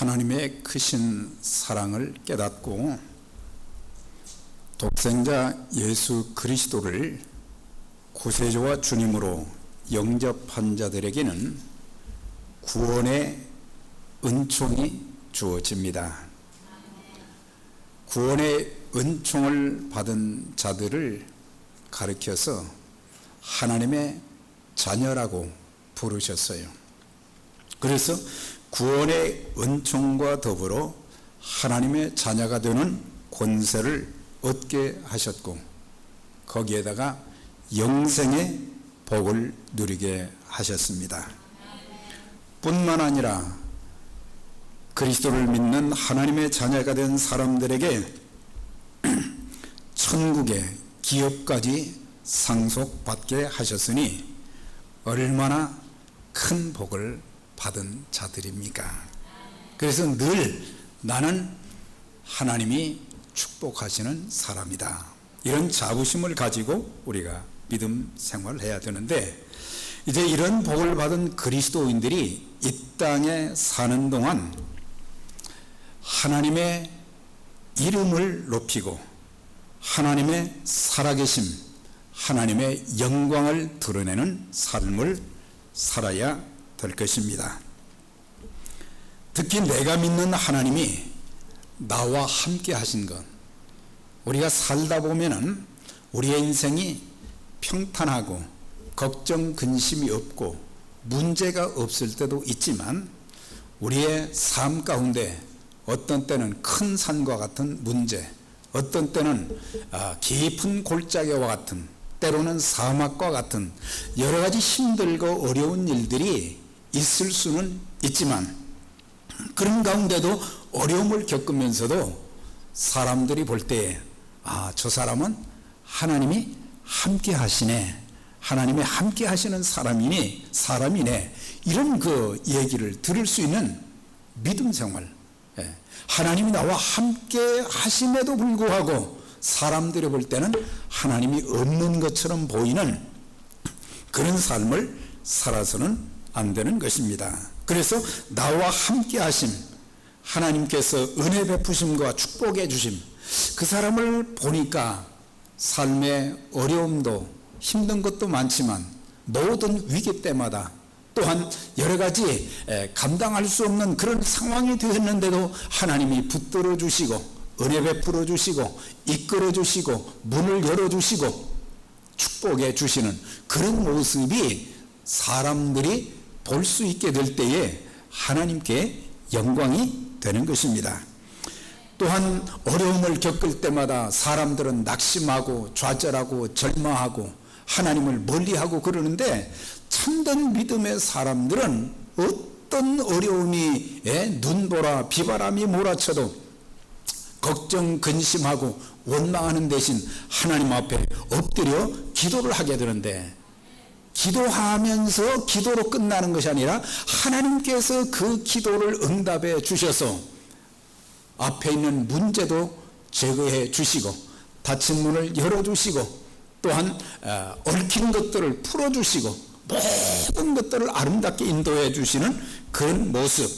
하나님의 크신 사랑을 깨닫고 독생자 예수 그리스도를 구세주와 주님으로 영접한 자들에게는 구원의 은총이 주어집니다. 구원의 은총을 받은 자들을 가리켜서 하나님의 자녀라고 부르셨어요. 그래서 구원의 은총과 더불어 하나님의 자녀가 되는 권세를 얻게 하셨고, 거기에다가 영생의 복을 누리게 하셨습니다. 뿐만 아니라 그리스도를 믿는 하나님의 자녀가 된 사람들에게 천국의 기업까지 상속받게 하셨으니 얼마나 큰 복을 받은 자들입니까? 그래서 늘 나는 하나님이 축복하시는 사람이다, 이런 자부심을 가지고 우리가 믿음 생활을 해야 되는데, 이제 이런 복을 받은 그리스도인들이 이 땅에 사는 동안 하나님의 이름을 높이고 하나님의 살아계심, 하나님의 영광을 드러내는 삶을 살아야 될 것입니다. 특히 내가 믿는 하나님이 나와 함께 하신 것, 우리가 살다 보면은 우리의 인생이 평탄하고 걱정 근심이 없고 문제가 없을 때도 있지만, 우리의 삶 가운데 어떤 때는 큰 산과 같은 문제, 어떤 때는 깊은 골짜기와 같은, 때로는 사막과 같은 여러 가지 힘들고 어려운 일들이 있을 수는 있지만, 그런 가운데도 어려움을 겪으면서도 사람들이 볼 때에 저 사람은 하나님이 함께 하시네, 하나님이 함께 하시는 사람이네, 이런 그 얘기를 들을 수 있는 믿음 생활, 하나님이 나와 함께 하심에도 불구하고 사람들이 볼 때는 하나님이 없는 것처럼 보이는 그런 삶을 살아서는 안 되는 것입니다. 그래서 나와 함께 하심, 하나님께서 은혜 베푸심과 축복해 주심, 그 사람을 보니까 삶의 어려움도 힘든 것도 많지만 모든 위기 때마다, 또한 여러 가지 감당할 수 없는 그런 상황이 되었는데도 하나님이 붙들어 주시고 은혜 베풀어 주시고 이끌어 주시고 문을 열어 주시고 축복해 주시는 그런 모습이 사람들이 볼 수 있게 될 때에 하나님께 영광이 되는 것입니다. 또한 어려움을 겪을 때마다 사람들은 낙심하고 좌절하고 절망하고 하나님을 멀리하고 그러는데, 참된 믿음의 사람들은 어떤 어려움이 눈보라 비바람이 몰아쳐도 걱정 근심하고 원망하는 대신 하나님 앞에 엎드려 기도를 하게 되는데, 기도하면서 기도로 끝나는 것이 아니라 하나님께서 그 기도를 응답해 주셔서 앞에 있는 문제도 제거해 주시고 닫힌 문을 열어주시고, 또한 얽힌 것들을 풀어주시고 모든 것들을 아름답게 인도해 주시는 그런 모습,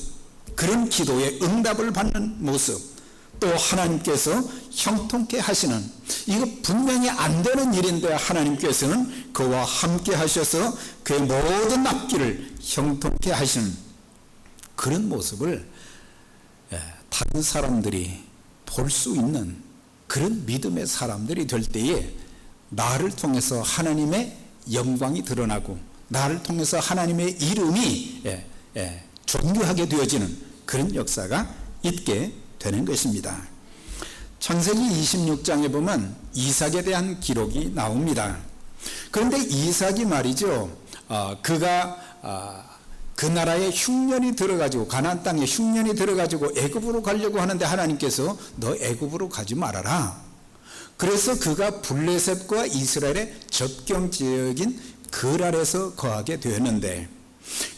그런 기도의 응답을 받는 모습, 또 하나님께서 형통케 하시는, 이거 분명히 안 되는 일인데 하나님께서는 그와 함께 하셔서 그의 모든 앞길을 형통케 하시는 그런 모습을 다른 사람들이 볼 수 있는 그런 믿음의 사람들이 될 때에 나를 통해서 하나님의 영광이 드러나고 나를 통해서 하나님의 이름이 존귀하게 되어지는 그런 역사가 있게 되는 것입니다. 창세기 26장에 보면 이삭에 대한 기록이 나옵니다. 그런데 이삭이 말이죠, 그가 그 나라에 흉년이 들어가지고 가나안 땅에 흉년이 들어가지고 애굽으로 가려고 하는데 하나님께서 너 애굽으로 가지 말아라. 그래서 그가 블레셋과 이스라엘의 접경 지역인 그랄에서 거하게 되었는데,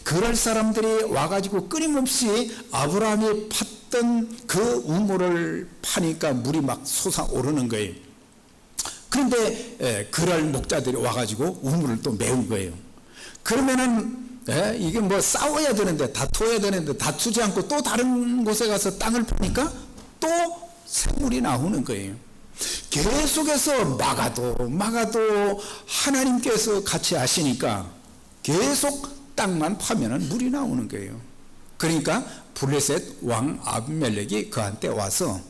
그랄 사람들이 와가지고 끊임없이 아브라함이 팠던 그 우물을 파니까 물이 막 솟아오르는 거예요. 그런데 그랄 목자들이 와가지고 우물을 또 메운 거예요. 그러면은 이게 뭐 싸워야 되는데, 다투어야 되는데 다투지 않고 또 다른 곳에 가서 땅을 파니까 또 생물이 나오는 거예요. 계속해서 막아도 하나님께서 같이 하시니까 계속 땅만 파면은 물이 나오는 거예요. 그러니까 블레셋 왕 아비멜렉이 그한테 와서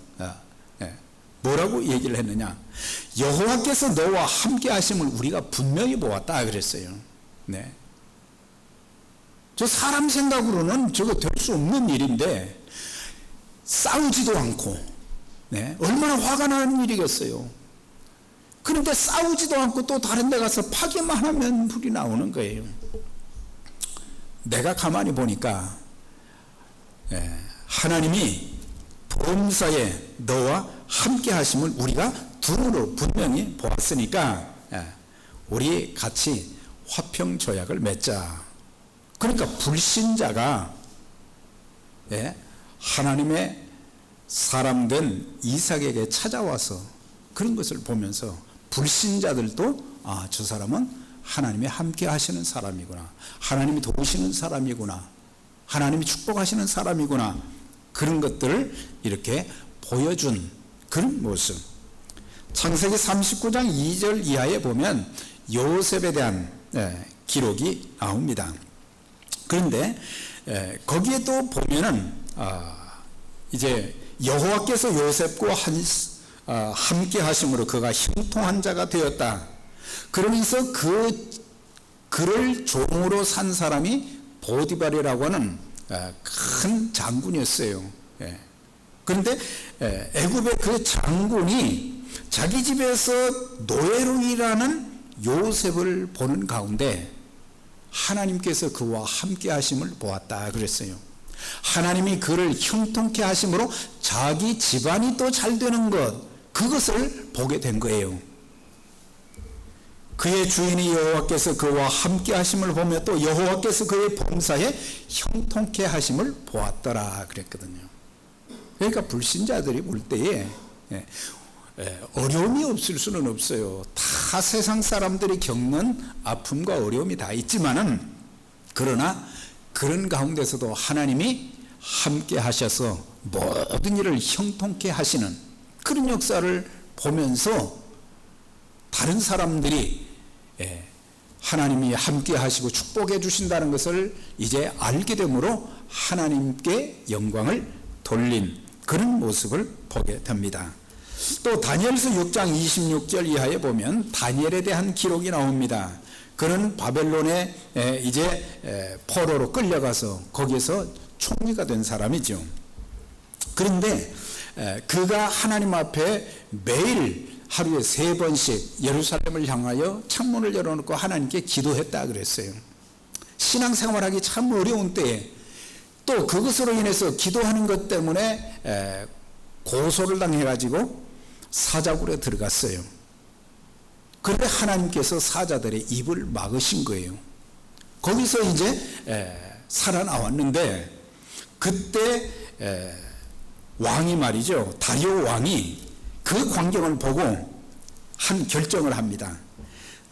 뭐라고 얘기를 했느냐? 여호와께서 너와 함께 하심을 우리가 분명히 보았다 그랬어요. 네. 저 사람 생각으로는 저거 될 수 없는 일인데 싸우지도 않고, 얼마나 화가 나는 일이겠어요. 그런데 싸우지도 않고 또 다른 데 가서 파기만 하면 불이 나오는 거예요. 내가 가만히 보니까 하나님이 범사에 너와 함께 하심을 우리가 눈으로 분명히 보았으니까 우리 같이 화평 조약을 맺자. 그러니까 불신자가 하나님의 사람 된 이삭에게 찾아와서 그런 것을 보면서 불신자들도 저 사람은 하나님이 함께 하시는 사람이구나, 하나님이 도우시는 사람이구나, 하나님이 축복하시는 사람이구나, 그런 것들을 이렇게 보여준 그런 모습. 창세기 39장 2절 이하에 보면 요셉에 대한 기록이 나옵니다. 그런데 거기에 또 보면은 이제 여호와께서 요셉과 함께 하심으로 그가 형통한 자가 되었다. 그러면서 그를 종으로 산 사람이 보디발이라고 하는 큰 장군이었어요. 그런데 애굽의 그 장군이 자기 집에서 노예로 일하는 요셉을 보는 가운데 하나님께서 그와 함께 하심을 보았다 그랬어요. 하나님이 그를 형통케 하심으로 자기 집안이 또 잘 되는 것, 그것을 보게 된 거예요. 그의 주인이 여호와께서 그와 함께 하심을 보며 또 여호와께서 그의 범사에 형통케 하심을 보았더라 그랬거든요. 그러니까 불신자들이 볼 때에 어려움이 없을 수는 없어요. 다 세상 사람들이 겪는 아픔과 어려움이 다 있지만은, 그러나 그런 가운데서도 하나님이 함께 하셔서 모든 일을 형통케 하시는 그런 역사를 보면서 다른 사람들이 하나님이 함께 하시고 축복해 주신다는 것을 이제 알게 되므로 하나님께 영광을 돌린 그런 모습을 보게 됩니다. 또 다니엘서 6장 26절 이하에 보면 다니엘에 대한 기록이 나옵니다. 그는 바벨론에 이제 포로로 끌려가서 거기에서 총리가 된 사람이죠. 그런데 그가 하나님 앞에 매일 하루에 3번씩 예루살렘을 향하여 창문을 열어놓고 하나님께 기도했다 그랬어요. 신앙생활하기 참 어려운 때에 또 그것으로 인해서 기도하는 것 때문에 고소를 당해가지고 사자굴에 들어갔어요. 그런데 하나님께서 사자들의 입을 막으신 거예요. 거기서 이제 살아나왔는데, 그때 왕이 말이죠, 다리오 왕이 그 광경을 보고 한 결정을 합니다.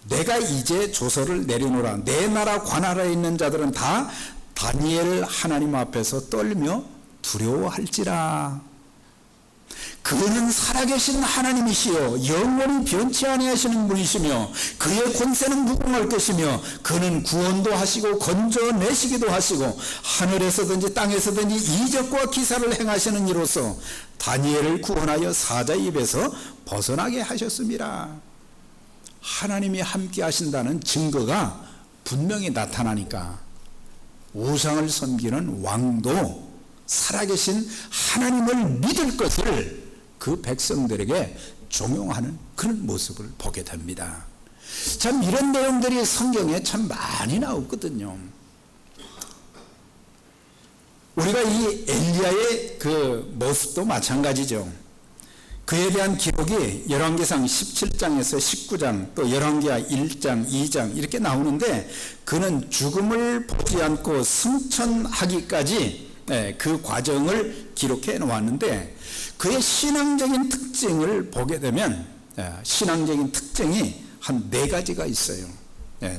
내가 이제 조서를 내려놓으라. 내 나라 관하에 있는 자들은 다 다니엘 하나님 앞에서 떨며 두려워할지라. 그는 살아계신 하나님이시요 영원히 변치 아니하시는 분이시며 그의 권세는 무궁할 것이며 그는 구원도 하시고 건져내시기도 하시고 하늘에서든지 땅에서든지 이적과 기사를 행하시는 이로써 다니엘을 구원하여 사자의 입에서 벗어나게 하셨습니다. 하나님이 함께 하신다는 증거가 분명히 나타나니까 우상을 섬기는 왕도 살아계신 하나님을 믿을 것을 그 백성들에게 종용하는 그런 모습을 보게 됩니다. 참 이런 내용들이 성경에 참 많이 나오거든요. 우리가 이 엘리야의 그 모습도 마찬가지죠. 그에 대한 기록이 열왕기상 17장에서 19장, 또 열왕기하 1장, 2장 이렇게 나오는데, 그는 죽음을 보지 않고 승천하기까지 그 과정을 기록해 놓았는데, 그의 신앙적인 특징을 보게 되면 신앙적인 특징이 한 4가지가 있어요.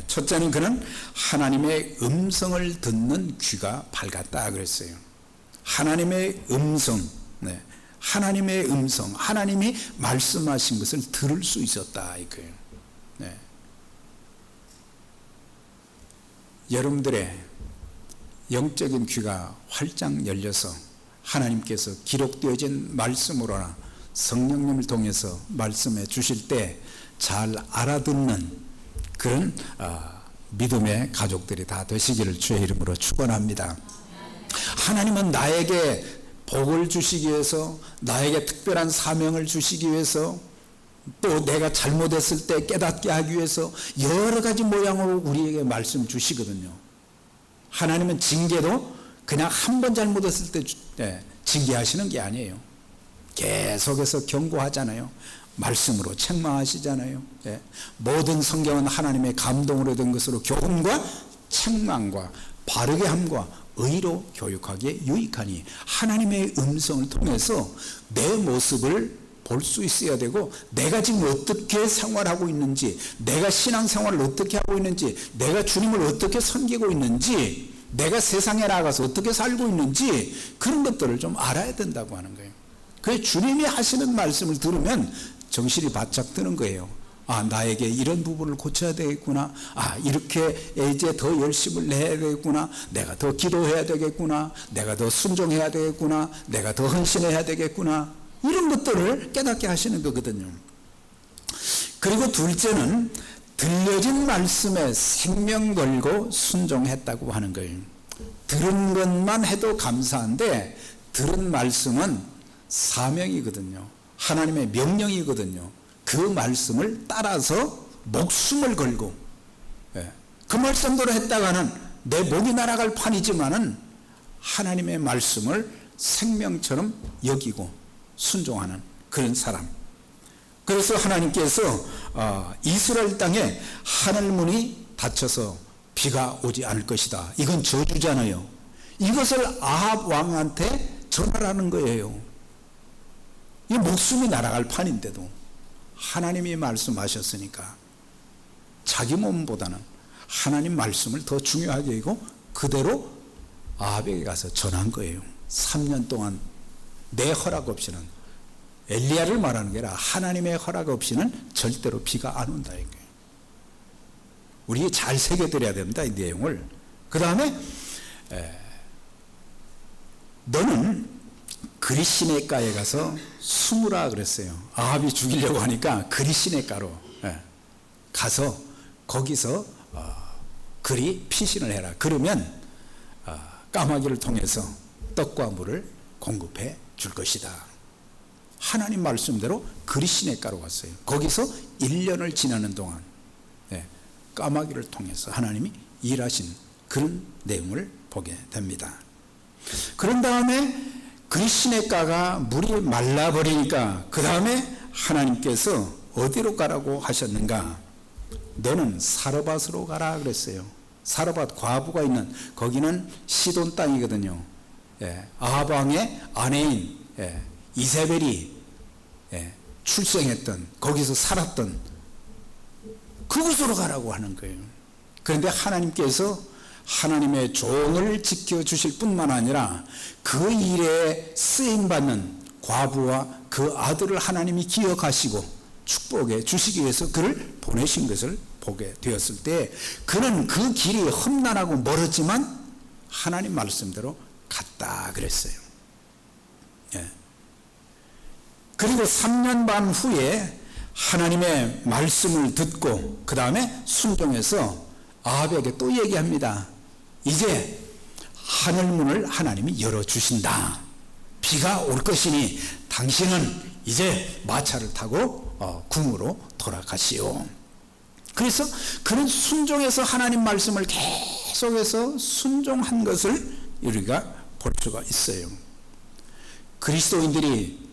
첫째는 그는 하나님의 음성을 듣는 귀가 밝았다 그랬어요. 하나님의 음성, 하나님의 음성, 하나님이 말씀하신 것을 들을 수 있었다 이거예요. 여러분들의 영적인 귀가 활짝 열려서 하나님께서 기록되어진 말씀으로나 성령님을 통해서 말씀해 주실 때 잘 알아듣는 그런 믿음의 가족들이 다 되시기를 주의 이름으로 축원합니다. 하나님은 나에게 복을 주시기 위해서, 나에게 특별한 사명을 주시기 위해서, 또 내가 잘못했을 때 깨닫게 하기 위해서 여러 가지 모양으로 우리에게 말씀 주시거든요. 하나님은 징계도 그냥 한 번 잘못했을 때 징계하시는 게 아니에요. 계속해서 경고하잖아요. 말씀으로 책망하시잖아요. 모든 성경은 하나님의 감동으로 된 것으로 교훈과 책망과 바르게 함과 의로 교육하기에 유익하니, 하나님의 음성을 통해서 내 모습을 볼 수 있어야 되고, 내가 지금 어떻게 생활하고 있는지, 내가 신앙생활을 어떻게 하고 있는지, 내가 주님을 어떻게 섬기고 있는지, 내가 세상에 나가서 어떻게 살고 있는지, 그런 것들을 좀 알아야 된다고 하는 거예요. 그래서 주님이 하시는 말씀을 들으면 정신이 바짝 드는 거예요. 나에게 이런 부분을 고쳐야 되겠구나. 이렇게 이제 더 열심을 내야 되겠구나. 내가 더 기도해야 되겠구나. 내가 더 순종해야 되겠구나. 내가 더 헌신해야 되겠구나. 이런 것들을 깨닫게 하시는 거거든요. 그리고 둘째는 들려진 말씀에 생명 걸고 순종했다고 하는 거예요. 들은 것만 해도 감사한데, 들은 말씀은 사명이거든요. 하나님의 명령이거든요. 그 말씀을 따라서 목숨을 걸고, 그 말씀대로 했다가는 내 목이 날아갈 판이지만은 하나님의 말씀을 생명처럼 여기고 순종하는 그런 사람. 그래서 하나님께서 이스라엘 땅에 하늘문이 닫혀서 비가 오지 않을 것이다, 이건 저주잖아요. 이것을 아합 왕한테 전하라는 거예요. 이 목숨이 날아갈 판인데도 하나님이 말씀하셨으니까 자기 몸보다는 하나님 말씀을 더 중요하게 여기고 그대로 아합에게 가서 전한 거예요. 3년 동안 내 허락 없이는, 엘리야를 말하는 게 아니라 하나님의 허락 없이는 절대로 비가 안 온다 이거예요. 우리 잘 새겨드려야 됩니다, 이 내용을. 그 다음에 너는 그리시네가에 가서 숨으라 그랬어요. 아합이 죽이려고 하니까 그리시네가로 가서 거기서 그리 피신을 해라. 그러면 까마귀를 통해서 떡과 물을 공급해 줄 것이다. 하나님 말씀대로 그리시네가로 갔어요. 거기서 1년을 지나는 동안 까마귀를 통해서 하나님이 일하신 그런 내용을 보게 됩니다. 그런 다음에 그리시네가가 물이 말라버리니까 그 다음에 하나님께서 어디로 가라고 하셨는가? 너는 사르밧으로 가라 그랬어요. 사르밧, 과부가 있는 거기는 시돈 땅이거든요. 아합 왕의 아내인 이세벨이 출생했던, 거기서 살았던 그곳으로 가라고 하는 거예요. 그런데 하나님께서 하나님의 종을 지켜주실 뿐만 아니라 그 일에 쓰임받는 과부와 그 아들을 하나님이 기억하시고 축복해 주시기 위해서 그를 보내신 것을 보게 되었을 때, 그는 그 길이 험난하고 멀었지만 하나님 말씀대로 갔다 그랬어요. 그리고 3년 반 후에 하나님의 말씀을 듣고 그 다음에 순종해서 아합에게 또 얘기합니다. 이제 하늘문을 하나님이 열어주신다. 비가 올 것이니 당신은 이제 마차를 타고 궁으로 돌아가시오. 그래서 그는 순종해서 하나님 말씀을 계속해서 순종한 것을 우리가 볼 수가 있어요. 그리스도인들이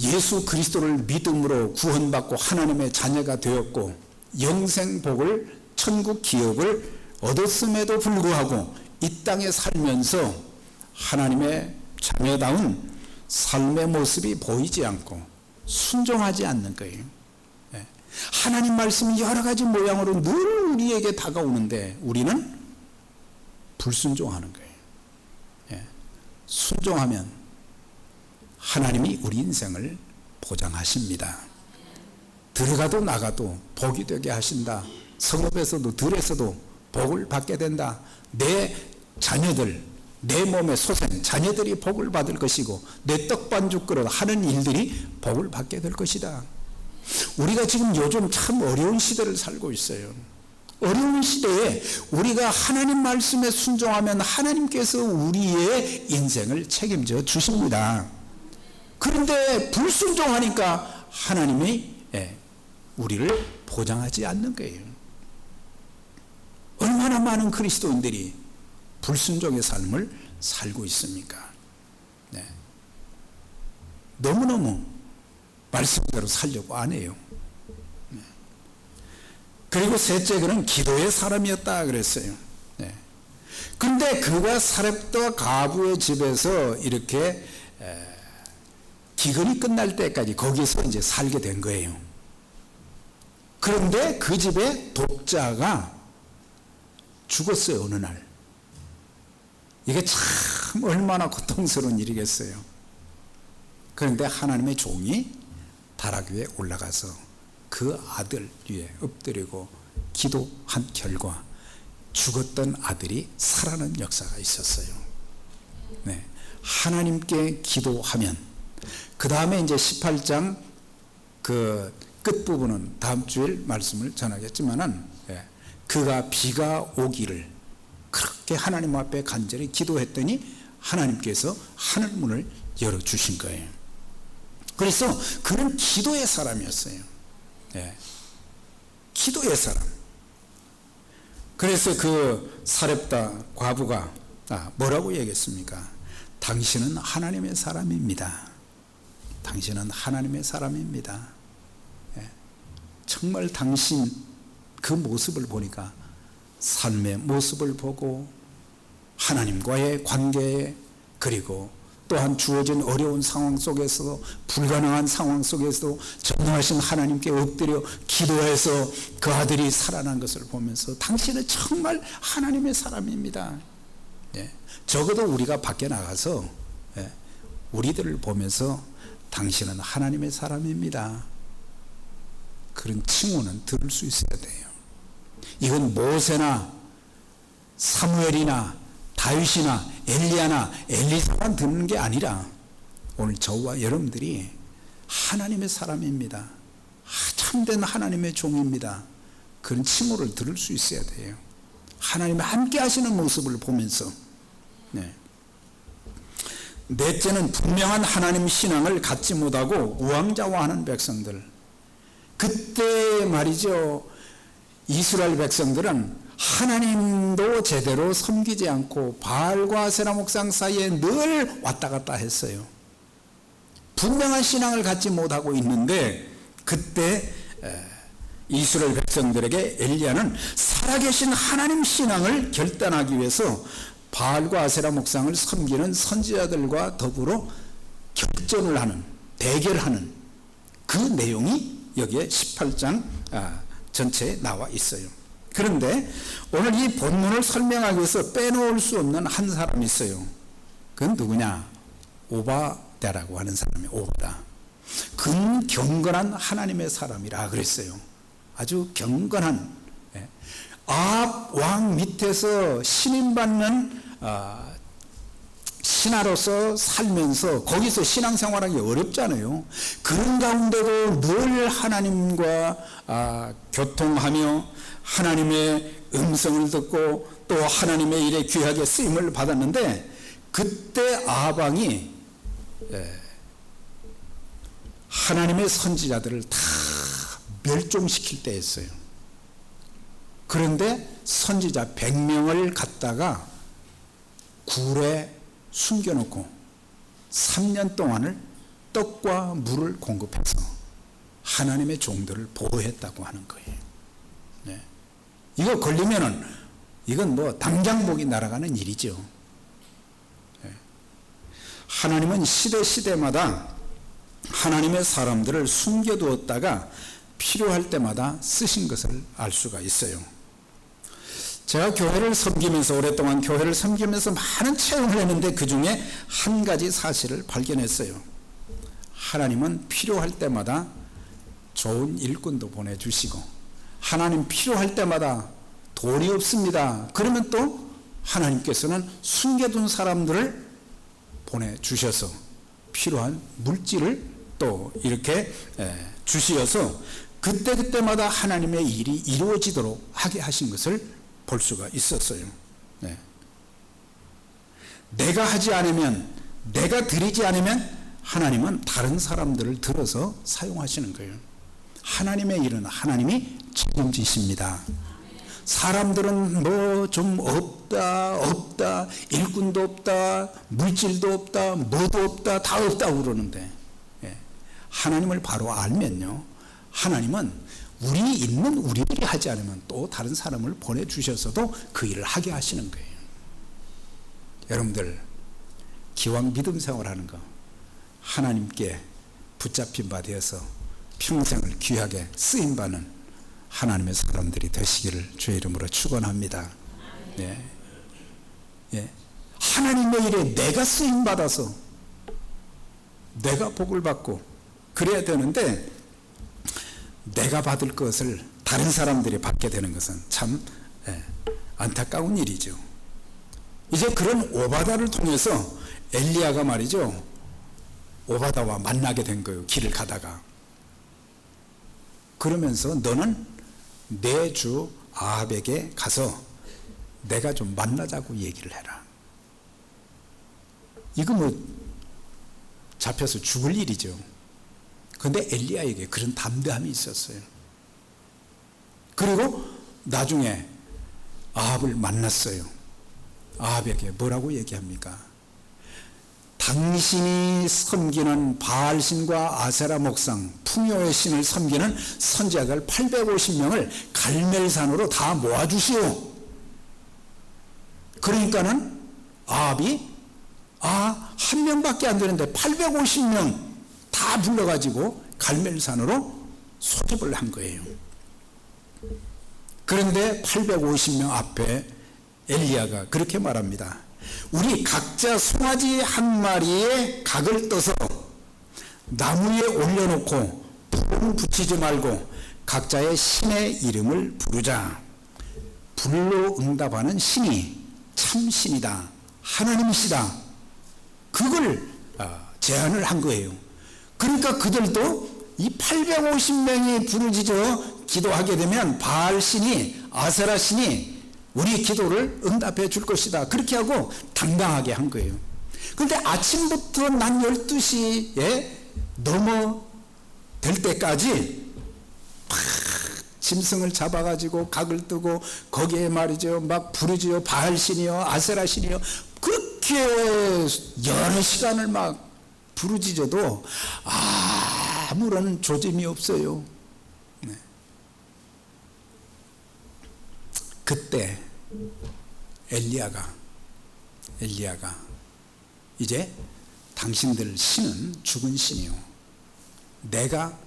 예수 그리스도를 믿음으로 구원받고 하나님의 자녀가 되었고 영생복을, 천국 기업을 얻었음에도 불구하고 이 땅에 살면서 하나님의 자녀다운 삶의 모습이 보이지 않고 순종하지 않는 거예요. 하나님 말씀이 여러 가지 모양으로 늘 우리에게 다가오는데 우리는 불순종하는 거예요. 순종하면 하나님이 우리 인생을 보장하십니다. 들어가도 나가도 복이 되게 하신다. 성읍에서도 들에서도 복을 받게 된다. 내 자녀들, 내 몸의 소생, 자녀들이 복을 받을 것이고 내 떡반죽 그릇 하는 일들이 복을 받게 될 것이다. 우리가 지금 요즘 참 어려운 시대를 살고 있어요. 어려운 시대에 우리가 하나님 말씀에 순종하면 하나님께서 우리의 인생을 책임져 주십니다. 그런데 불순종하니까 하나님이 우리를 보장하지 않는 거예요. 얼마나 많은 그리스도인들이 불순종의 삶을 살고 있습니까? 너무너무 말씀대로 살려고 안 해요. 그리고 셋째, 그는 기도의 사람이었다 그랬어요. 그런데 그가 사렙과 가부의 집에서 이렇게 기근이 끝날 때까지 거기서 이제 살게 된 거예요. 그런데 그 집에 독자가 죽었어요, 어느 날. 이게 참 얼마나 고통스러운 일이겠어요. 그런데 하나님의 종이 다락 위에 올라가서 그 아들 위에 엎드리고 기도한 결과 죽었던 아들이 살아난 역사가 있었어요. 하나님께 기도하면, 그 다음에 이제 18장 그 끝부분은 다음 주일 말씀을 전하겠지만은, 그가 비가 오기를 그렇게 하나님 앞에 간절히 기도했더니 하나님께서 하늘 문을 열어주신 거예요. 그래서 그는 기도의 사람이었어요. 기도의 사람. 그래서 그 사렙다 과부가 뭐라고 얘기했습니까? 당신은 하나님의 사람입니다. 당신은 하나님의 사람입니다. 정말 당신 그 모습을 보니까 삶의 모습을 보고 하나님과의 관계, 그리고 또한 주어진 어려운 상황 속에서도, 불가능한 상황 속에서도 전능하신 하나님께 엎드려 기도해서 그 아들이 살아난 것을 보면서 당신은 정말 하나님의 사람입니다. 적어도 우리가 밖에 나가서 우리들을 보면서 당신은 하나님의 사람입니다, 그런 칭호는 들을 수 있어야 돼요. 이건 모세나 사무엘이나 다윗이나 엘리야나 엘리사만 듣는 게 아니라 오늘 저와 여러분들이 하나님의 사람입니다, 참된 하나님의 종입니다, 그런 칭호를 들을 수 있어야 돼요. 하나님이 함께 하시는 모습을 보면서. 넷째는 분명한 하나님 신앙을 갖지 못하고 우왕좌왕하는 백성들. 그때 말이죠, 이스라엘 백성들은 하나님도 제대로 섬기지 않고 바알과 아세라 목상 사이에 늘 왔다 갔다 했어요. 분명한 신앙을 갖지 못하고 있는데, 그때 이스라엘 백성들에게 엘리야는 살아계신 하나님 신앙을 결단하기 위해서 바알과 아세라 목상을 섬기는 선지자들과 더불어 결전을 하는, 대결하는 그 내용이 여기에 18장 전체에 나와 있어요. 그런데 오늘 이 본문을 설명하기 위해서 빼놓을 수 없는 한 사람이 있어요. 그건 누구냐? 오바댜라고 하는 사람이 오바다. 그는 경건한 하나님의 사람이라 그랬어요. 아주 경건한, 아합 왕 밑에서 신임받는 신하로서 살면서 거기서 신앙생활하기 어렵잖아요. 그런 가운데도 늘 하나님과 교통하며 하나님의 음성을 듣고 또 하나님의 일에 귀하게 쓰임을 받았는데, 그때 아합 왕이 하나님의 선지자들을 다 멸종시킬 때였어요. 그런데 선지자 100명을 갖다가 굴에 숨겨놓고 3년 동안을 떡과 물을 공급해서 하나님의 종들을 보호했다고 하는 거예요. 이거 걸리면은 이건 뭐 당장 복이 날아가는 일이죠. 하나님은 시대마다 하나님의 사람들을 숨겨두었다가 필요할 때마다 쓰신 것을 알 수가 있어요. 제가 교회를 섬기면서 오랫동안 교회를 섬기면서 많은 체험을 했는데 그 중에 한 가지 사실을 발견했어요. 하나님은 필요할 때마다 좋은 일꾼도 보내주시고, 하나님 필요할 때마다 돈이 없습니다 그러면 또 하나님께서는 숨겨둔 사람들을 보내주셔서 필요한 물질을 또 이렇게 주시어서 그때그때마다 하나님의 일이 이루어지도록 하게 하신 것을 볼 수가 있었어요. 네. 내가 하지 않으면, 내가 드리지 않으면 하나님은 다른 사람들을 들어서 사용하시는 거예요. 하나님의 일은 하나님이 책임지십니다. 사람들은 뭐 좀 없다, 일꾼도 없다, 물질도 없다, 뭐도 없다, 다 없다고 그러는데, 하나님을 바로 알면요, 하나님은 우리 있는 우리들이 하지 않으면 또 다른 사람을 보내주셔서도 그 일을 하게 하시는 거예요. 여러분들 기왕 믿음 생활하는 거 하나님께 붙잡힌 바 되어서 평생을 귀하게 쓰임받는 하나님의 사람들이 되시기를 주의 이름으로 축원합니다. 예. 예. 하나님의 일에 내가 쓰임받아서 내가 복을 받고 그래야 되는데, 내가 받을 것을 다른 사람들이 받게 되는 것은 참 안타까운 일이죠. 이제 그런 오바다를 통해서 엘리야가 말이죠, 오바다와 만나게 된 거예요. 길을 가다가. 그러면서 너는 내 주 아합에게 가서 내가 좀 만나자고 얘기를 해라. 이거 뭐 잡혀서 죽을 일이죠. 그런데 엘리야에게 그런 담대함이 있었어요. 그리고 나중에 아합을 만났어요. 아합에게 뭐라고 얘기합니까? 당신이 섬기는 바알신과 아세라 목상, 풍요의 신을 섬기는 선지자들 850명을 갈멜산으로 다 모아주시오. 그러니까는 아합이 한 명밖에 안 되는데 850명 다 불러가지고 갈멜산으로 소집을 한 거예요. 그런데 850명 앞에 엘리야가 그렇게 말합니다. 우리 각자 송아지 한 마리에 각을 떠서 나무에 올려놓고 불은 붙이지 말고 각자의 신의 이름을 부르자. 불로 응답하는 신이 참 신이다, 하나님이시다, 그걸 제안을 한 거예요. 그러니까 그들도 이 850명이 부르짖어 기도하게 되면 바알 신이, 아세라 신이 우리 기도를 응답해 줄 것이다, 그렇게 하고 당당하게 한 거예요. 그런데 아침부터 낮 12시에 넘어될 때까지 짐승을 잡아가지고 각을 뜨고 거기에 말이죠 막 부르짖어 바알 신이요 아세라 신이요 그렇게 여러 시간을 막 부르짖어도 아무런 조짐이 없어요. 네. 그때 엘리야가 이제 당신들 신은 죽은 신이요, 내가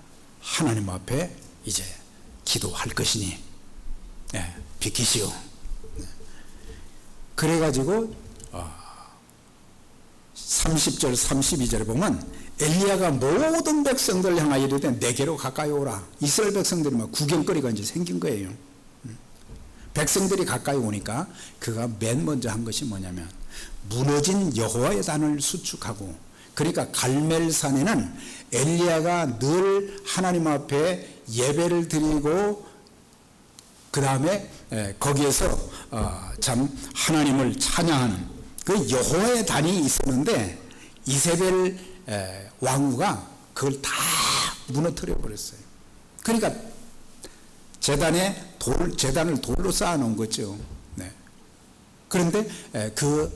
하나님 앞에 이제 기도할 것이니 비키시오. 그래가지고 30절 32절에 보면 엘리야가 모든 백성들 향하여 이르되 내게로 가까이 오라. 이스라엘 백성들이 막 구경거리가 이제 생긴 거예요. 백성들이 가까이 오니까 그가 맨 먼저 한 것이 뭐냐면 무너진 여호와의 단을 수축하고, 그러니까 갈멜산에는 엘리야가 늘 하나님 앞에 예배를 드리고 그 다음에 거기에서 참 하나님을 찬양하는 그 여호와의 단이 있었는데 이세벨 왕후가 그걸 다 무너뜨려 버렸어요. 그러니까 제단을 돌로 쌓아놓은 거죠. 네. 그런데 그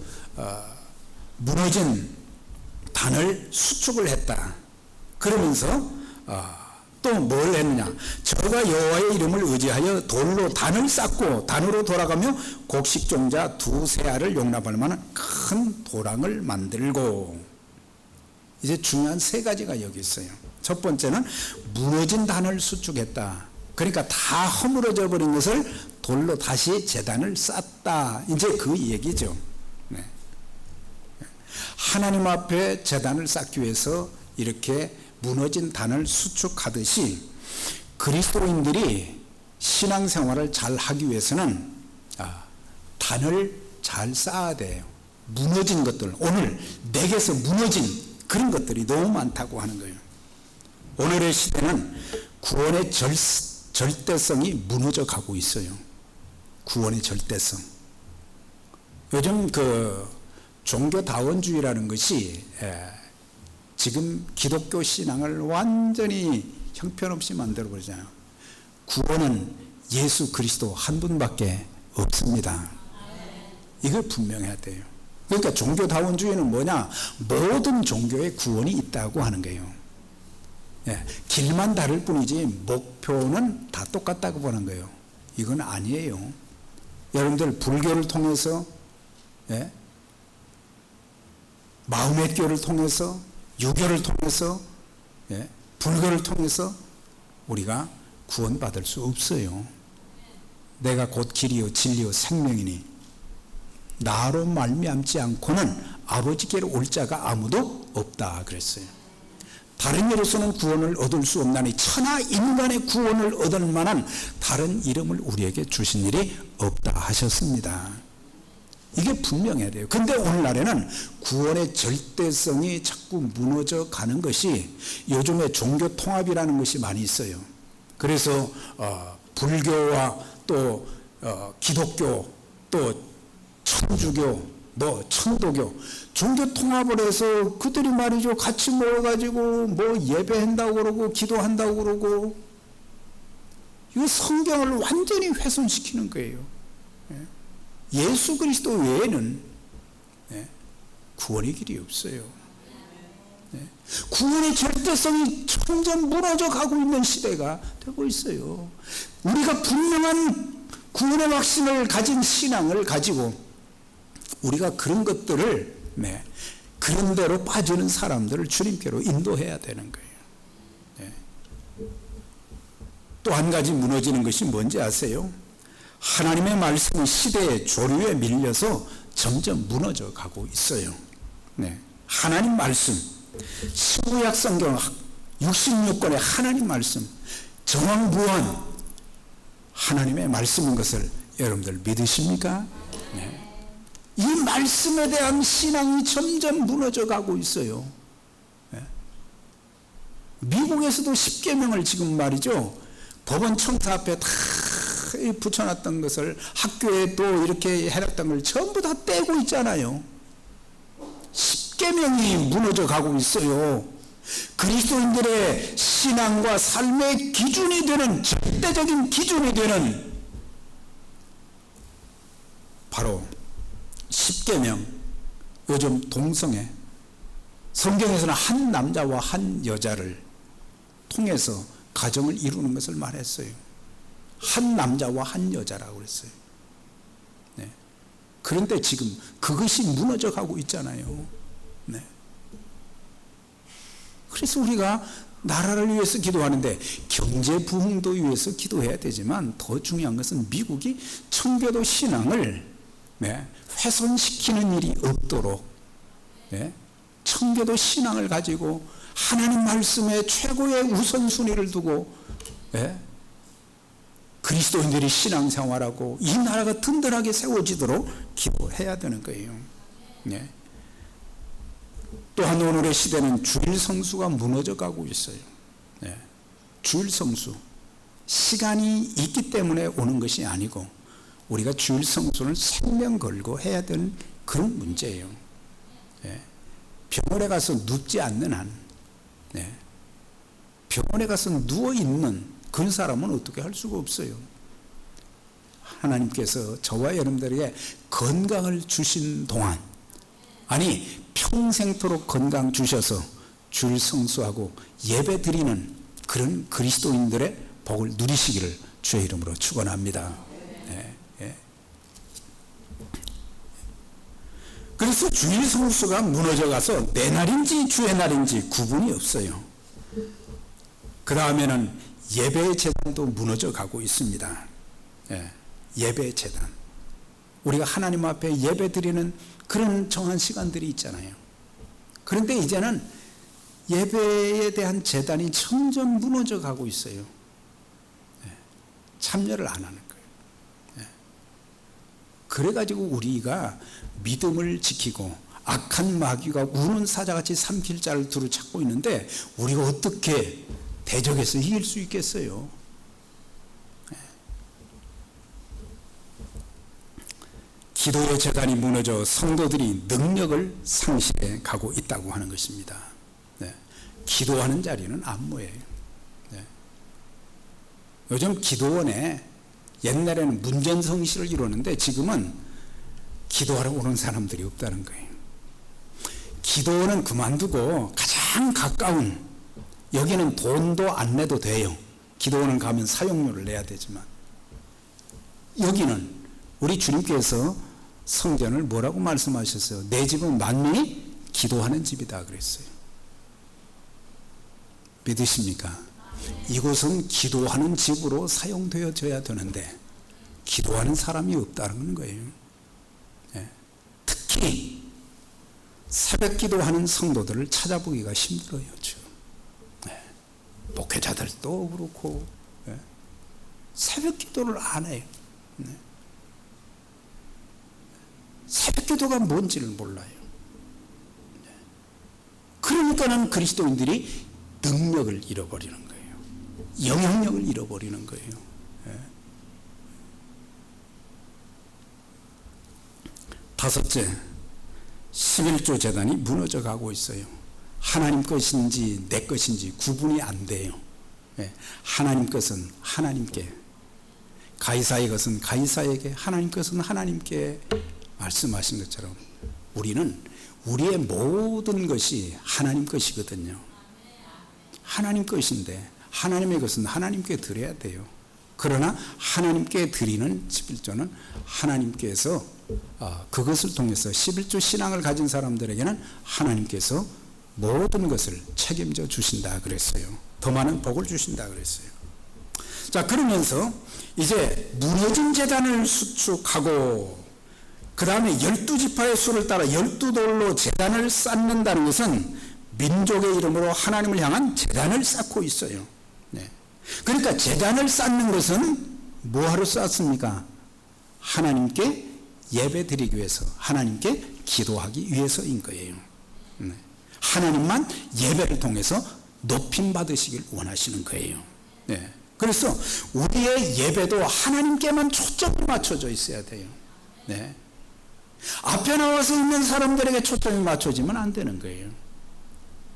무너진 단을 수축을 했다. 그러면서 또 뭘 했느냐, 저가 여호와의 이름을 의지하여 돌로 단을 쌓고 단으로 돌아가며 곡식종자 2 세알을 용납할 만한 큰 도랑을 만들고, 이제 중요한 세 가지가 여기 있어요. 첫 번째는 무너진 단을 수축했다. 그러니까 다 허물어져 버린 것을 돌로 다시 제단을 쌓았다. 이제 그 얘기죠. 네. 하나님 앞에 제단을 쌓기 위해서 이렇게 무너진 단을 수축하듯이 그리스도인들이 신앙생활을 잘 하기 위해서는 단을 잘 쌓아야 돼요. 무너진 것들, 오늘 내게서 무너진 그런 것들이 너무 많다고 하는 거예요. 오늘의 시대는 구원의 절대성이 무너져 가고 있어요. 구원의 절대성. 요즘 그 종교다원주의라는 것이 지금 기독교 신앙을 완전히 형편없이 만들어 버리잖아요. 구원은 예수 그리스도 한 분밖에 없습니다. 이걸 분명해야 돼요. 그러니까 종교다원주의는 뭐냐? 모든 종교에 구원이 있다고 하는 거예요. 길만 다를 뿐이지 목표는 다 똑같다고 보는 거예요. 이건 아니에요. 여러분들 불교를 통해서, 마음의 교를 통해서, 유교를 통해서, 불교를 통해서 우리가 구원받을 수 없어요. 내가 곧 길이요 진리요 생명이니 나로 말미암지 않고는 아버지께로 올 자가 아무도 없다 그랬어요. 다른 이로서는 구원을 얻을 수 없나니 천하 인간의 구원을 얻을 만한 다른 이름을 우리에게 주신 일이 없다 하셨습니다. 이게 분명해야 돼요. 근데 오늘날에는 구원의 절대성이 자꾸 무너져 가는 것이 요즘에 종교 통합이라는 것이 많이 있어요. 그래서 불교와 또 기독교 또 천주교 뭐 천도교 종교 통합을 해서 그들이 말이죠 같이 모여가지고 뭐 예배한다고 그러고 기도한다고 그러고 이 성경을 완전히 훼손시키는 거예요. 예수 그리스도 외에는 구원의 길이 없어요. 구원의 절대성이 점점 무너져 가고 있는 시대가 되고 있어요. 우리가 분명한 구원의 확신을 가진 신앙을 가지고 우리가 그런 것들을 그런 대로 빠지는 사람들을 주님께로 인도해야 되는 거예요. 또 한 가지 무너지는 것이 뭔지 아세요? 하나님의 말씀은 시대의 조류에 밀려서 점점 무너져 가고 있어요. 하나님 말씀, 신구약 성경 66권의 하나님 말씀, 정황부원 하나님의 말씀인 것을 여러분들 믿으십니까? 이 말씀에 대한 신앙이 점점 무너져 가고 있어요. 미국에서도 십계명을 지금 말이죠 법원 청사 앞에 다 붙여놨던 것을 학교에 또 이렇게 해놨던 걸 전부 다 떼고 있잖아요. 십계명이 무너져 가고 있어요. 그리스도인들의 신앙과 삶의 기준이 되는 절대적인 기준이 되는 바로 십계명, 요즘 동성애, 성경에서는 한 남자와 한 여자를 통해서 가정을 이루는 것을 말했어요. 한 남자와 한 여자라고 그랬어요. 그런데 지금 그것이 무너져 가고 있잖아요. 그래서 우리가 나라를 위해서 기도하는데 경제 부흥도 위해서 기도해야 되지만 더 중요한 것은 미국이 청교도 신앙을 훼손시키는 일이 없도록 청교도 신앙을 가지고 하나님 말씀에 최고의 우선순위를 두고 그리스도인들이 신앙생활하고 이 나라가 든든하게 세워지도록 기도해야 되는 거예요. 또한 오늘의 시대는 주일 성수가 무너져 가고 있어요. 주일 성수, 시간이 있기 때문에 오는 것이 아니고 우리가 주일 성수를 생명 걸고 해야 되는 그런 문제예요. 병원에 가서 눕지 않는 한, 병원에 가서 누워있는 그런 사람은 어떻게 할 수가 없어요. 하나님께서 저와 여러분들에게 건강을 주신 동안, 아니 평생토록 건강 주셔서 주일 성수하고 예배 드리는 그런 그리스도인들의 복을 누리시기를 주의 이름으로 축원합니다. 그래서 주일 성수가 무너져가서 내 날인지 주의 날인지 구분이 없어요. 그 다음에는 예배의 재단도 무너져가고 있습니다. 예배의 재단, 우리가 하나님 앞에 예배 드리는 그런 정한 시간들이 있잖아요. 그런데 이제는 예배에 대한 재단이 점점 무너져가고 있어요. 참여를 안 하는 거예요. 그래가지고 우리가 믿음을 지키고 악한 마귀가 우는 사자같이 삼킬 자를 두루 찾고 있는데 우리가 어떻게 대적해서 이길 수 있겠어요? 기도의 재단이 무너져 성도들이 능력을 상실해 가고 있다고 하는 것입니다. 기도하는 자리는 안무예요. 요즘 기도원에 옛날에는 문전성시를 이루는데 지금은 기도하러 오는 사람들이 없다는 거예요. 기도원은 그만두고 가장 가까운, 여기는 돈도 안 내도 돼요. 기도원은 가면 사용료를 내야 되지만, 여기는 우리 주님께서 성전을 뭐라고 말씀하셨어요? 내 집은 만민이 기도하는 집이다 그랬어요. 믿으십니까? 이곳은 기도하는 집으로 사용되어져야 되는데 기도하는 사람이 없다는 거예요. 특히 새벽 기도하는 성도들을 찾아보기가 힘들어요. 지금 목회자들도 그렇고 새벽 기도를 안 해요. 새벽 기도가 뭔지를 몰라요. 그러니까는 그리스도인들이 능력을 잃어버리는 거예요. 영향력을 잃어버리는 거예요. 다섯째, 11조 재단이 무너져 가고 있어요. 하나님 것인지 내 것인지 구분이 안 돼요. 하나님 것은 하나님께, 가이사의 것은 가이사에게, 하나님 것은 하나님께 말씀하신 것처럼 우리는 우리의 모든 것이 하나님 것이거든요. 하나님 것인데 하나님의 것은 하나님께 드려야 돼요. 그러나 하나님께 드리는 11조는 하나님께서 그것을 통해서 11조 신앙을 가진 사람들에게는 하나님께서 모든 것을 책임져 주신다 그랬어요. 더 많은 복을 주신다 그랬어요. 자, 그러면서 이제 무너진 제단을 수축하고 그 다음에 12지파의 수를 따라 12돌로 제단을 쌓는다는 것은 민족의 이름으로 하나님을 향한 제단을 쌓고 있어요. 그러니까 제단을 쌓는 것은 뭐하러 쌓습니까? 하나님께 예배 드리기 위해서, 하나님께 기도하기 위해서인 거예요. 하나님만 예배를 통해서 높임 받으시길 원하시는 거예요. 그래서 우리의 예배도 하나님께만 초점이 맞춰져 있어야 돼요. 앞에 나와서 있는 사람들에게 초점이 맞춰지면 안 되는 거예요.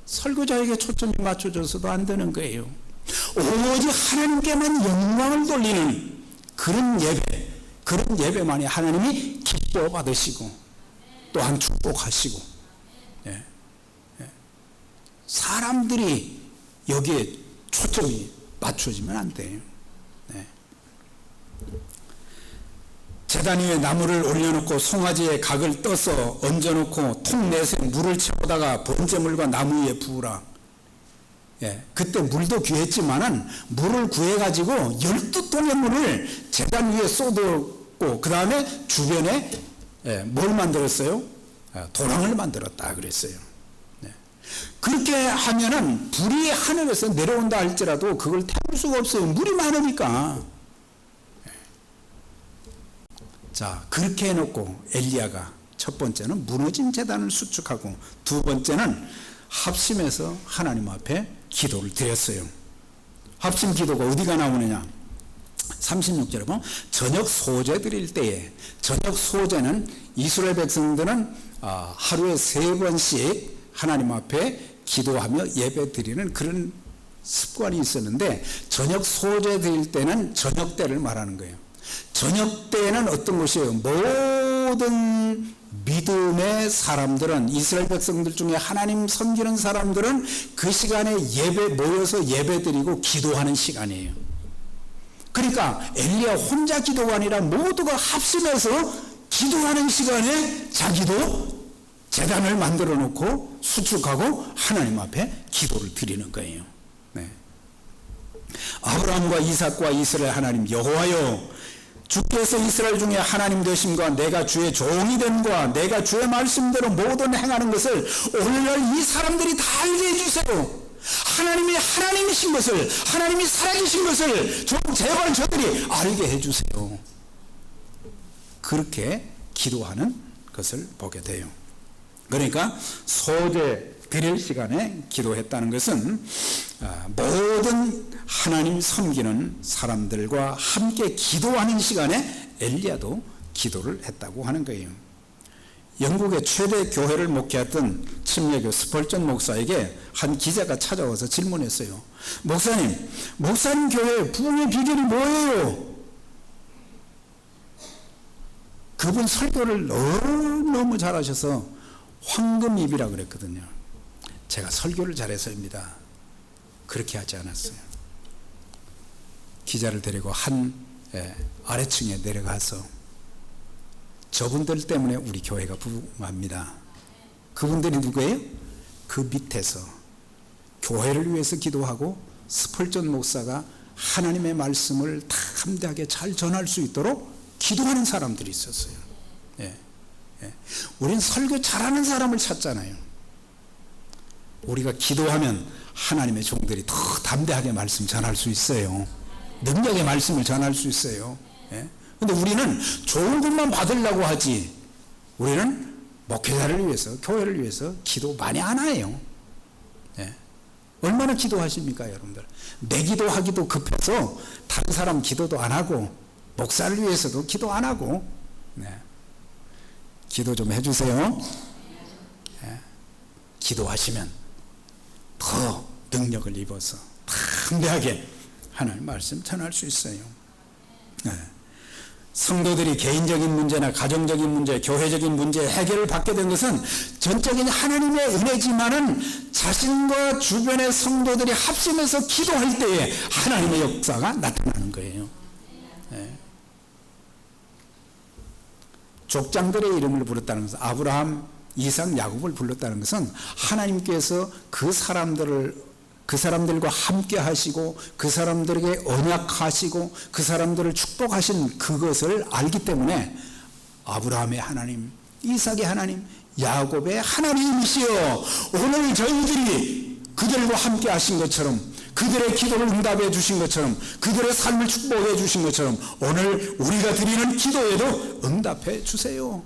설교자에게 초점이 맞춰져서도 안 되는 거예요. 오직 하나님께만 영광을 돌리는 그런 예배, 그런 예배만이 하나님이 기뻐 받으시고 또한 축복하시고, 사람들이 여기에 초점이 맞춰지면 안 돼요. 제단 위에 나무를 올려놓고 송아지에 각을 떠서 얹어놓고 통 내에 물을 채우다가 번제물과 나무 위에 부으라. 그때 물도 귀했지만은 물을 구해가지고 12통의 물을 제단 위에 쏟았고 그 다음에 주변에 뭘 만들었어요? 도랑을 만들었다 그랬어요. 그렇게 하면은 불이 하늘에서 내려온다 할지라도 그걸 태울 수가 없어요. 물이 많으니까. 자, 그렇게 해놓고 엘리야가 첫 번째는 무너진 제단을 수축하고 두 번째는 합심해서 하나님 앞에 기도를 드렸어요. 합심 기도가 어디가 나오느냐? 36절에 보면 저녁 소제 드릴 때에, 저녁 소제는 이스라엘 백성들은 하루에 3번씩 하나님 앞에 기도하며 예배 드리는 그런 습관이 있었는데, 저녁 소제 드릴 때는 저녁 때를 말하는 거예요. 저녁 때는 어떤 것이에요? 모든 믿음의 사람들은, 이스라엘 백성들 중에 하나님 섬기는 사람들은 그 시간에 모여서 예배 드리고 기도하는 시간이에요. 그러니까 엘리야 혼자 기도가 아니라 모두가 합심해서 기도하는 시간에 자기도 제단을 만들어 놓고 수축하고 하나님 앞에 기도를 드리는 거예요. 네. 아브라함과 이삭과 이스라엘 하나님 여호와여, 주께서 이스라엘 중에 하나님 되심과 내가 주의 종이 됨과 내가 주의 말씀대로 모든 행하는 것을 오늘날 이 사람들이 다 알게 해주세요. 하나님이 하나님이신 것을, 하나님이 살아계신 것을 좀 제발 저들이 알게 해주세요. 그렇게 기도하는 것을 보게 돼요. 그러니까 소재 드릴 시간에 기도했다는 것은 모든 하나님 섬기는 사람들과 함께 기도하는 시간에 엘리야도 기도를 했다고 하는 거예요. 영국의 최대 교회를 목회했던 침례교 스펄전 목사에게 한 기자가 찾아와서 질문했어요. 목사님 교회 부흥의 비결이 뭐예요? 그분 설교를 너무 잘하셔서 황금입이라고 그랬거든요. 제가 설교를 잘해서입니다. 그렇게 하지 않았어요. 기자를 데리고 한 아래층에 내려가서 저분들 때문에 우리 교회가 부흥합니다. 그분들이 누구예요? 그 밑에서 교회를 위해서 기도하고 스펄전 목사가 하나님의 말씀을 담대하게 잘 전할 수 있도록 기도하는 사람들이 있었어요. 우린 설교 잘하는 사람을 찾잖아요. 우리가 기도하면 하나님의 종들이 더 담대하게 말씀 전할 수 있어요. 능력의 말씀을 전할 수 있어요. 근데 우리는 좋은 것만 받으려고 하지, 우리는 목회자를 위해서, 교회를 위해서 기도 많이 안 해요. 얼마나 기도하십니까, 여러분들? 내 기도하기도 급해서 다른 사람 기도도 안 하고, 목사를 위해서도 기도 안 하고, 기도 좀 해주세요. 기도하시면 더 능력을 입어서 담대하게 하나님 말씀 전할 수 있어요. 성도들이 개인적인 문제나 가정적인 문제, 교회적인 문제 해결을 받게 된 것은 전적인 하나님의 은혜지만은 자신과 주변의 성도들이 합심해서 기도할 때에 하나님의 역사가 나타나는 거예요. 족장들의 이름을 불렀다는 것은, 아브라함, 이삭, 야곱을 불렀다는 것은 하나님께서 그 사람들과 함께 하시고 그 사람들에게 언약하시고 그 사람들을 축복하신 그것을 알기 때문에 아브라함의 하나님, 이삭의 하나님, 야곱의 하나님이시여, 오늘 저희들이 그들과 함께 하신 것처럼, 그들의 기도를 응답해 주신 것처럼, 그들의 삶을 축복해 주신 것처럼 오늘 우리가 드리는 기도에도 응답해 주세요.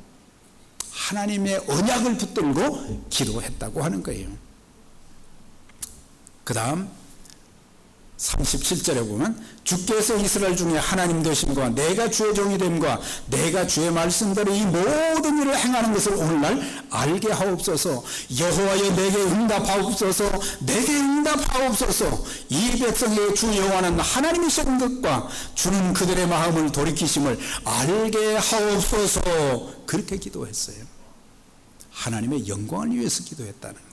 하나님의 언약을 붙들고 기도했다고 하는 거예요. 그 다음 37절에 보면 주께서 이스라엘 중에 하나님 되심과 내가 주의 종이 됨과 내가 주의 말씀대로 이 모든 일을 행하는 것을 오늘날 알게 하옵소서. 여호와여 내게 응답하옵소서. 내게 응답하옵소서. 이 백성의 주 여호와는 하나님이신 것과 주는 그들의 마음을 돌이키심을 알게 하옵소서. 그렇게 기도했어요. 하나님의 영광을 위해서 기도했다는 거예요.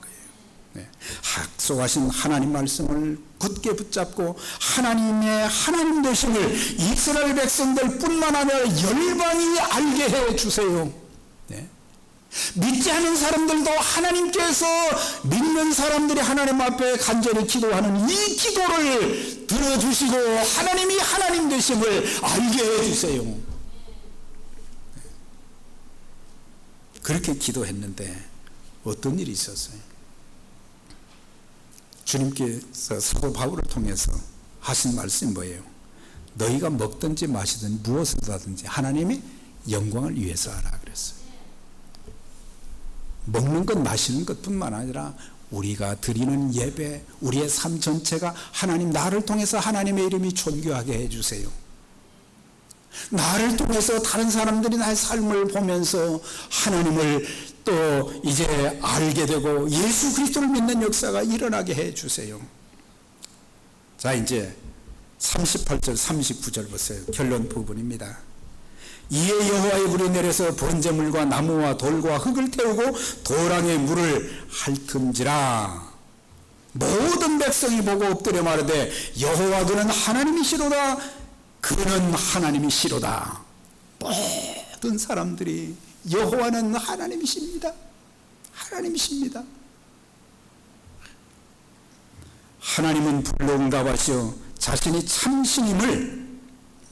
약속하신 하나님 말씀을 굳게 붙잡고 하나님의 하나님 되심을 이스라엘 백성들 뿐만 아니라 열방이 알게 해주세요. 믿지 않는 사람들도 하나님께서 믿는 사람들이 하나님 앞에 간절히 기도하는 이 기도를 들어주시고 하나님이 하나님 되심을 알게 해주세요. 그렇게 기도했는데 어떤 일이 있었어요? 주님께서 사도 바울을 통해서 하신 말씀이 뭐예요? 너희가 먹든지 마시든지 무엇을 하든지 하나님의 영광을 위해서 하라 그랬어요. 먹는 것 마시는 것뿐만 아니라 우리가 드리는 예배, 우리의 삶 전체가 하나님, 나를 통해서 하나님의 이름이 존귀하게 해주세요. 나를 통해서 다른 사람들이 나의 삶을 보면서 하나님을 또 이제 알게 되고 예수 그리스도를 믿는 역사가 일어나게 해주세요. 자, 이제 38절 39절 보세요. 결론 부분입니다. 이에 여호와의 불이 내려서 번제물과 나무와 돌과 흙을 태우고 도랑에 물을 핥음지라. 모든 백성이 보고 엎드려 마르되 여호와 그는 하나님이시로다. 그는 하나님이시로다. 모든 사람들이 여호와는 하나님이십니다. 하나님이십니다. 하나님은 불로응답하시어 자신이 참신임을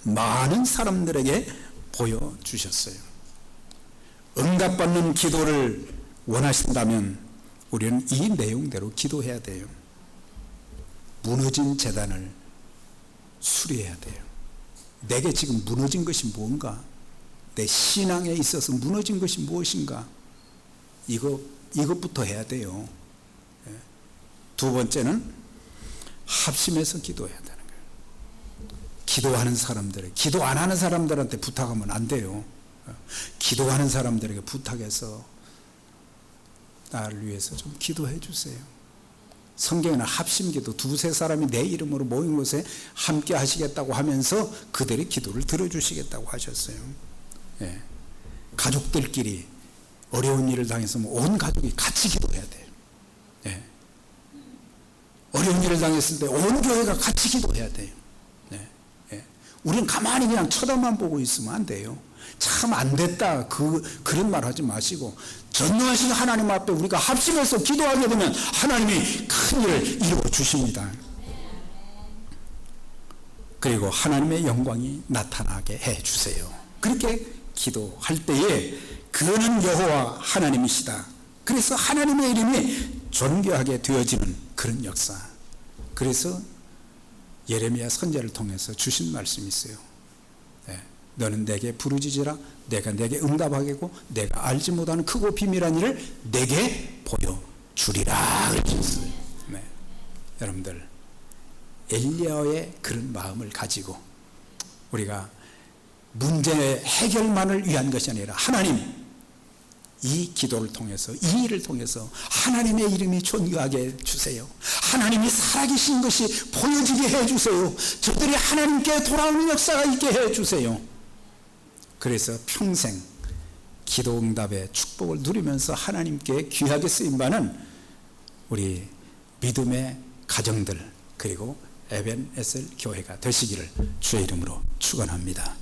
많은 사람들에게 보여주셨어요. 응답받는 기도를 원하신다면 우리는 이 내용대로 기도해야 돼요. 무너진 제단을 수리해야 돼요. 내게 지금 무너진 것이 뭔가? 내 신앙에 있어서 무너진 것이 무엇인가? 이것부터 해야 돼요. 두 번째는 합심해서 기도해야 되는 거예요. 기도하는 사람들에게, 기도 안 하는 사람들한테 부탁하면 안 돼요. 기도하는 사람들에게 부탁해서 나를 위해서 좀 기도해 주세요. 성경에는 합심기도, 두세 사람이 내 이름으로 모인 곳에 함께 하시겠다고 하면서 그들의 기도를 들어주시겠다고 하셨어요. 예. 가족들끼리 어려운 일을 당했으면 온 가족이 같이 기도해야 돼요. 예. 어려운 일을 당했을 때 온 교회가 같이 기도해야 돼요. 예. 예. 우리는 가만히 그냥 쳐다만 보고 있으면 안 돼요. 참 안 됐다, 그런 말 하지 마시고 전능하신 하나님 앞에 우리가 합심해서 기도하게 되면 하나님이 큰 일을 이루어 주십니다. 그리고 하나님의 영광이 나타나게 해 주세요. 그렇게 기도할 때에 그는 여호와 하나님이시다. 그래서 하나님의 이름이 존귀하게 되어지는 그런 역사. 그래서 예레미야 선지자를 통해서 주신 말씀이 있어요. 너는 내게 부르짖으라. 내가 내게 응답하겠고 내가 알지 못하는 크고 비밀한 일을 내게 보여주리라 그러셨어요. 네. 여러분들, 엘리야의 그런 마음을 가지고 우리가 문제 해결만을 위한 것이 아니라 하나님, 이 기도를 통해서, 이 일을 통해서 하나님의 이름이 존귀하게 해주세요. 하나님이 살아계신 것이 보여지게 해주세요. 저들이 하나님께 돌아오는 역사가 있게 해주세요. 그래서 평생 기도 응답의 축복을 누리면서 하나님께 귀하게 쓰임받는 우리 믿음의 가정들, 그리고 에벤에셀 교회가 되시기를 주의 이름으로 축원합니다.